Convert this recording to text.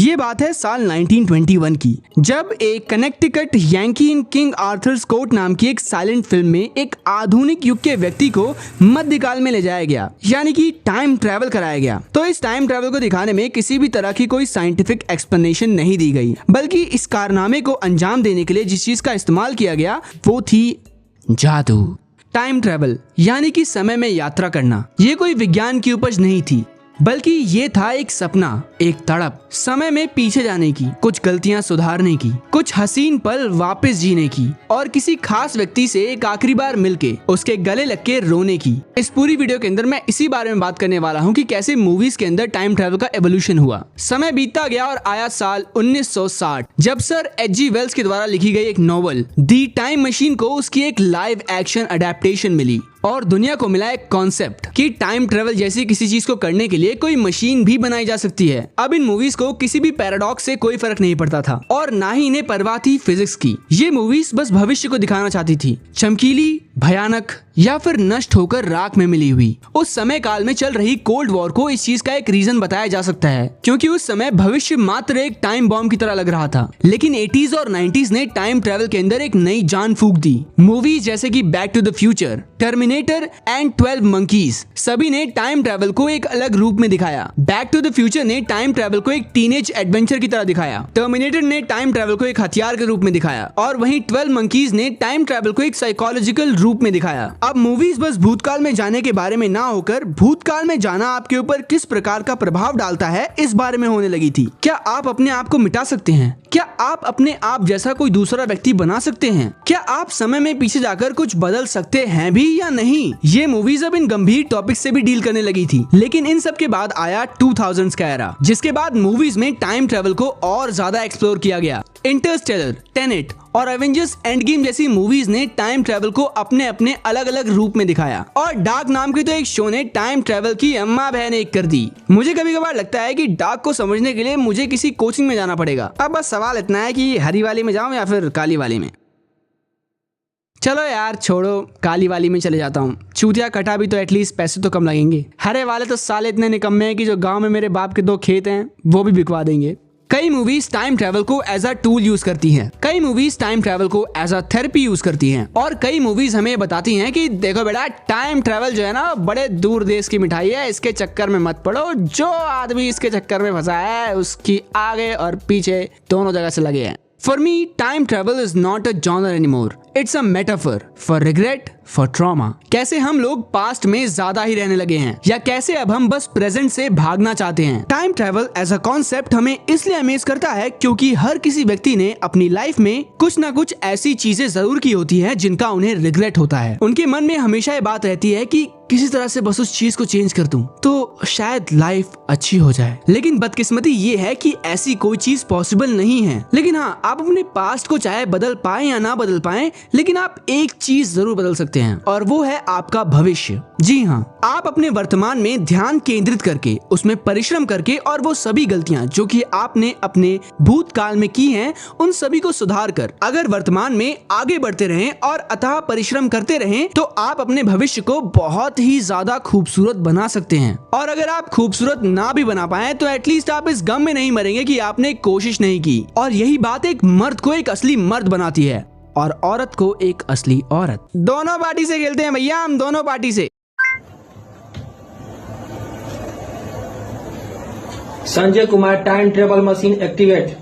ये बात है साल 1921 की, जब एक कनेक्टिकट यंकी इन किंग आर्थर्स कोर्ट नाम की एक साइलेंट फिल्म में एक आधुनिक युग के व्यक्ति को मध्यकाल में ले जाया गया, यानी कि टाइम ट्रैवल कराया गया। तो इस टाइम ट्रैवल को दिखाने में किसी भी तरह की कोई साइंटिफिक एक्सप्लेनेशन नहीं दी गई, बल्कि इस कारनामे को अंजाम देने के लिए जिस चीज का इस्तेमाल किया गया वो थी जादू। टाइम ट्रैवल यानी कि समय में यात्रा करना, ये कोई विज्ञान की उपज नहीं थी, बल्कि ये था एक सपना, एक तड़प, समय में पीछे जाने की, कुछ गलतियां सुधारने की, कुछ हसीन पल वापस जीने की और किसी खास व्यक्ति से एक आखिरी बार मिलके उसके गले लग के रोने की। इस पूरी वीडियो के अंदर मैं इसी बारे में बात करने वाला हूँ कि कैसे मूवीज के अंदर टाइम ट्रैवल का एवोल्यूशन हुआ। समय बीतता गया और आया साल 1960, जब सर H.G. वेल्स के द्वारा लिखी गई एक नॉवल दी टाइम मशीन को उसकी एक लाइव एक्शन अडेप्टेशन मिली और दुनिया को मिला एक कॉन्सेप्ट कि टाइम ट्रेवल जैसी किसी चीज को करने के लिए कोई मशीन भी बनाई जा सकती है। अब इन मूवीज को किसी भी पैराडॉक्स से कोई फर्क नहीं पड़ता था और ना ही इन्हें परवाह थी फिजिक्स की। ये मूवीज बस भविष्य को दिखाना चाहती थी, चमकीली, भयानक या फिर नष्ट होकर राख में मिली हुई। उस समय काल में चल रही कोल्ड वॉर को इस चीज का एक रीजन बताया जा सकता है, क्योंकि उस समय भविष्य मात्र एक टाइम बॉम्ब की तरह लग रहा था। लेकिन 80s और 90s ने टाइम ट्रेवल के अंदर एक नई जान फूंक दी। मूवीज जैसे कि Back to the Future, Terminator and 12 Monkeys सभी ने टाइम ट्रैवल को एक अलग रूप में दिखाया। बैक टू द फ्यूचर ने टाइम ट्रैवल को एक टीनेज एडवेंचर की तरह दिखाया, टर्मिनेटर ने टाइम ट्रैवल को एक हथियार के रूप में दिखाया और वहीं 12 मंकीज ने टाइम ट्रैवल को एक साइकोलॉजिकल रूप में दिखाया। अब मूवीज बस भूतकाल में जाने के बारे में ना होकर भूतकाल में जाना आपके ऊपर किस प्रकार का प्रभाव डालता है इस बारे में होने लगी थी। क्या आप अपने आप को मिटा सकते हैं? क्या आप अपने आप जैसा कोई दूसरा व्यक्ति बना सकते हैं? क्या आप समय में पीछे जाकर कुछ बदल सकते हैं भी या नहीं? ये मूवीज अब इन गंभीर टॉपिक से भी डील करने लगी थी। लेकिन इन सब के बाद आया 2000s का एरा, जिसके बाद मूवीज में टाइम ट्रैवल को और ज्यादा एक्सप्लोर किया गया। इंटरस्टेलर, टेनेट और एवेंजर्स एंड गेम जैसी मूवीज ने टाइम ट्रैवल को अपने अपने अलग अलग रूप में दिखाया और डार्क नाम के तो एक शो ने टाइम ट्रैवल की अम्मा बहन एक कर दी। मुझे कभी कभार लगता है कि डार्क को समझने के लिए मुझे किसी कोचिंग में जाना पड़ेगा। अब बस सवाल इतना है कि हरी वाली में जाऊं या फिर काली वाली में। चलो यार छोड़ो, काली वाली में चले जाता हूँ। चूतिया कटा भी तो एटलीस्ट पैसे तो कम लगेंगे। हरे वाले तो साले इतने निकम्मे हैं कि जो गांव में मेरे बाप के 2 खेत हैं वो भी बिकवा देंगे। कई मूवीज टाइम ट्रैवल को एज अ टूल यूज करती हैं, कई मूवीज टाइम ट्रैवल को एज अ थेरेपी यूज करती हैं और कई मूवीज हमें बताती हैं कि देखो बेटा, टाइम ट्रैवल जो है ना बड़े दूर देश की मिठाई है, इसके चक्कर में मत पड़ो। जो आदमी इसके चक्कर में फंसा है उसकी आगे और पीछे दोनों जगह से लगे हैं। For me, time travel is not a genre anymore. It's a metaphor for regret, for trauma. कैसे हम लोग पास्ट में ज्यादा ही रहने लगे हैं या कैसे अब हम बस प्रेजेंट से भागना चाहते हैं। Time travel as a concept हमें इसलिए अमेज करता है क्योंकि हर किसी व्यक्ति ने अपनी लाइफ में कुछ ना कुछ ऐसी चीजें जरूर की होती है जिनका उन्हें रिग्रेट होता है। उनके मन में हमेशा ये बात रहती है कि किसी तरह से बस उस चीज को चेंज कर दूं तो शायद लाइफ अच्छी हो जाए। लेकिन बदकिस्मती ये है कि ऐसी कोई चीज पॉसिबल नहीं है। लेकिन हाँ, आप अपने पास्ट को चाहे बदल पाए या ना बदल पाए, लेकिन आप एक चीज जरूर बदल सकते हैं और वो है आपका भविष्य। जी हाँ, आप अपने वर्तमान में ध्यान केंद्रित करके, उसमें परिश्रम करके और वो सभी गलतियां जो कि आपने अपने भूतकाल में की हैं, उन सभी को सुधार कर अगर वर्तमान में आगे बढ़ते रहें और अथाह परिश्रम करते रहें तो आप अपने भविष्य को बहुत ही ज्यादा खूबसूरत बना सकते हैं। और अगर आप खूबसूरत ना भी बना पाए तो एटलीस्ट आप इस गम में नहीं मरेंगे कि आपने कोशिश नहीं की। और यही बात एक मर्द को एक असली मर्द बनाती है और औरत को एक असली औरत। दोनों पार्टी से खेलते हैं भैया, हम दोनों पार्टी से। Sanjay Kumar time travel machine activate.